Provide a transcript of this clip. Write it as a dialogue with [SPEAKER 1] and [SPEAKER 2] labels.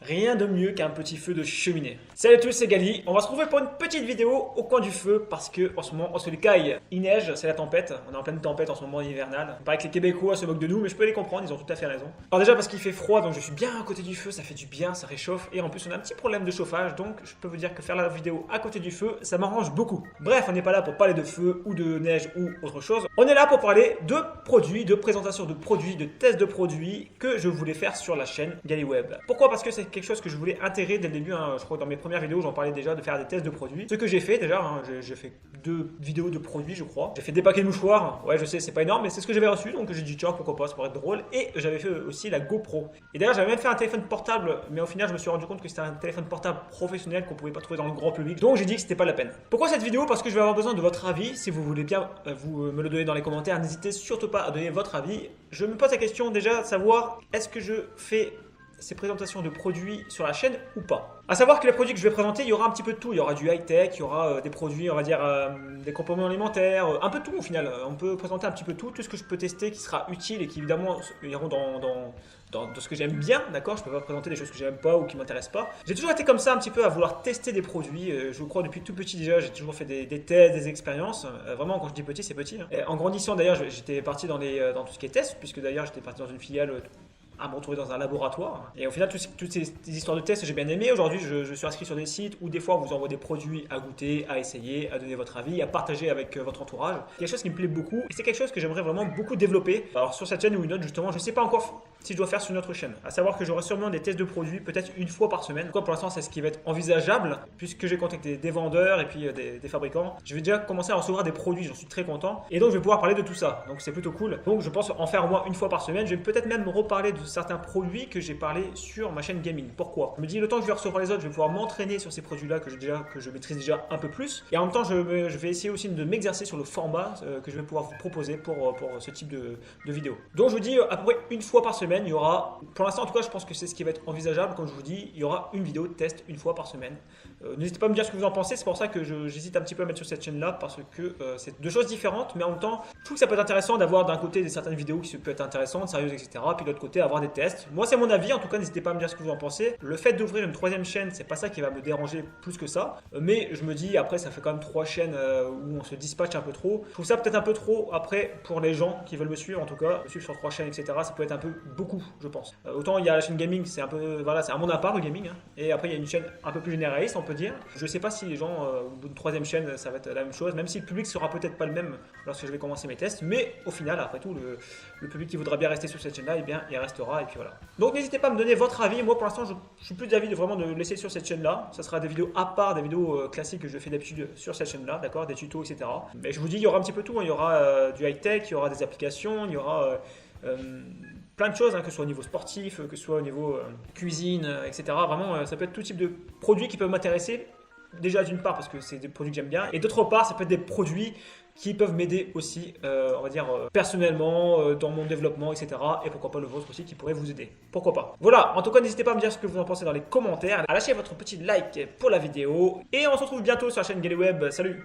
[SPEAKER 1] Rien de mieux qu'un petit feu de cheminée. Salut à tous, c'est Gali. On va se retrouver pour une petite vidéo au coin du feu parce que en ce moment, on se les caille. Il neige, c'est la tempête. On est en pleine tempête en ce moment hivernale. Il paraît que les Québécois se moquent de nous, mais je peux les comprendre, ils ont tout à fait raison. Alors déjà parce qu'il fait froid, donc je suis bien à côté du feu, ça fait du bien, ça réchauffe. Et en plus, on a un petit problème de chauffage, donc je peux vous dire que faire la vidéo à côté du feu, ça m'arrange beaucoup. Bref, on n'est pas là pour parler de feu ou de neige ou autre chose. On est là pour parler de produits, de présentation de produits, de tests de produits que je voulais faire sur la chaîne GaliWeb. Pourquoi? Parce que c'est quelque chose que je voulais intégrer dès le début. Je crois que dans mes premières vidéos, j'en parlais déjà de faire des tests de produits. Ce que j'ai fait déjà, j'ai fait 2 vidéos de produits, je crois. J'ai fait des paquets de mouchoirs. Ouais, je sais, c'est pas énorme, mais c'est ce que j'avais reçu. Donc j'ai dit, tiens, pourquoi pas, ça pourrait être drôle. Et j'avais fait aussi la GoPro. Et d'ailleurs, j'avais même fait un téléphone portable, mais au final, je me suis rendu compte que c'était un téléphone portable professionnel qu'on pouvait pas trouver dans le grand public. Donc j'ai dit que c'était pas la peine. Pourquoi cette vidéo? Parce que je vais avoir besoin de votre avis. Si vous voulez bien vous me le donner dans les commentaires, n'hésitez surtout pas à donner votre avis. Je me pose la question déjà de savoir, est-ce que je fais ces présentations de produits sur la chaîne ou pas. À savoir que les produits que je vais présenter, il y aura un petit peu de tout. Il y aura du high-tech, il y aura des produits, on va dire, des compléments alimentaires, un peu tout au final. On peut présenter un petit peu tout ce que je peux tester qui sera utile et qui évidemment iront dans ce que j'aime bien, d'accord. Je peux pas présenter des choses que j'aime pas ou qui m'intéressent pas. J'ai toujours été comme ça un petit peu à vouloir tester des produits. Je crois depuis tout petit déjà, j'ai toujours fait des tests, des expériences. Vraiment, quand je dis petit, c'est petit. Et en grandissant d'ailleurs, j'étais parti dans tout ce qui est tests, puisque d'ailleurs j'étais parti dans une filiale à me retrouver dans un laboratoire. Et au final, toutes ces histoires de tests, j'ai bien aimé. Aujourd'hui, je suis inscrit sur des sites où des fois, on vous envoie des produits à goûter, à essayer, à donner votre avis, à partager avec votre entourage. C'est quelque chose qui me plaît beaucoup et c'est quelque chose que j'aimerais vraiment beaucoup développer. Alors sur cette chaîne ou une autre, justement, je ne sais pas encore si je dois faire sur une autre chaîne. À savoir que j'aurai sûrement des tests de produits peut-être une fois par semaine. Pour l'instant, c'est ce qui va être envisageable puisque j'ai contacté des vendeurs et puis des fabricants. Je vais déjà commencer à recevoir des produits, j'en suis très content. Et donc, je vais pouvoir parler de tout ça. Donc, c'est plutôt cool. Donc, je pense en faire au moins une fois par semaine. Je vais peut-être même reparler de certains produits que j'ai parlé sur ma chaîne gaming. Pourquoi? Je me dis, le temps que je vais recevoir les autres, je vais pouvoir m'entraîner sur ces produits-là que je maîtrise déjà un peu plus. Et en même temps, je vais essayer aussi de m'exercer sur le format que je vais pouvoir vous proposer pour ce type de vidéo. Donc, je vous dis à peu près une fois par semaine, il y aura, pour l'instant en tout cas, je pense que c'est ce qui va être envisageable. Comme je vous dis, il y aura une vidéo de test une fois par semaine. N'hésitez pas à me dire ce que vous en pensez. C'est pour ça que j'hésite un petit peu à mettre sur cette chaîne-là parce que c'est deux choses différentes, mais en même temps, je trouve que ça peut être intéressant d'avoir d'un côté certaines vidéos qui peuvent être intéressantes, sérieuses, etc. Puis de l'autre côté, avoir des tests. Moi, c'est mon avis. En tout cas, n'hésitez pas à me dire ce que vous en pensez. Le fait d'ouvrir une troisième chaîne, c'est pas ça qui va me déranger plus que ça. Mais je me dis, après, ça fait quand même 3 chaînes où on se dispatche un peu trop. Je trouve ça peut-être un peu trop après pour les gens qui veulent me suivre. En tout cas, me suivre sur 3 chaînes, etc. Ça peut être un peu beaucoup, je pense. Autant il y a la chaîne gaming, c'est un peu, voilà, c'est un monde à part le gaming. Et après, il y a une chaîne un peu plus généraliste, on peut dire. Je sais pas si les gens, au bout de troisième chaîne, ça va être la même chose, même si le public sera peut-être pas le même lorsque je vais commencer mes tests. Mais au final, après tout, le public qui voudra bien rester sur cette chaîne-là, eh bien, il restera. Et puis voilà. Donc, n'hésitez pas à me donner votre avis. Moi, pour l'instant, je suis plus d'avis de vraiment de le laisser sur cette chaîne-là. Ça sera des vidéos à part, des vidéos classiques que je fais d'habitude sur cette chaîne-là, d'accord, des tutos, etc. Mais je vous dis, il y aura un petit peu tout. Il y aura du high-tech, il y aura des applications, il y aura plein de choses, que ce soit au niveau sportif, que ce soit au niveau cuisine, etc. Vraiment, ça peut être tout type de produits qui peuvent m'intéresser. Déjà d'une part parce que c'est des produits que j'aime bien, et d'autre part ça peut être des produits qui peuvent m'aider aussi, on va dire personnellement, dans mon développement, etc. Et pourquoi pas le vôtre aussi qui pourrait vous aider. Pourquoi pas. Voilà, en tout cas n'hésitez pas à me dire ce que vous en pensez dans les commentaires, à lâcher votre petit like pour la vidéo, et on se retrouve bientôt sur la chaîne GaliWeb. Salut!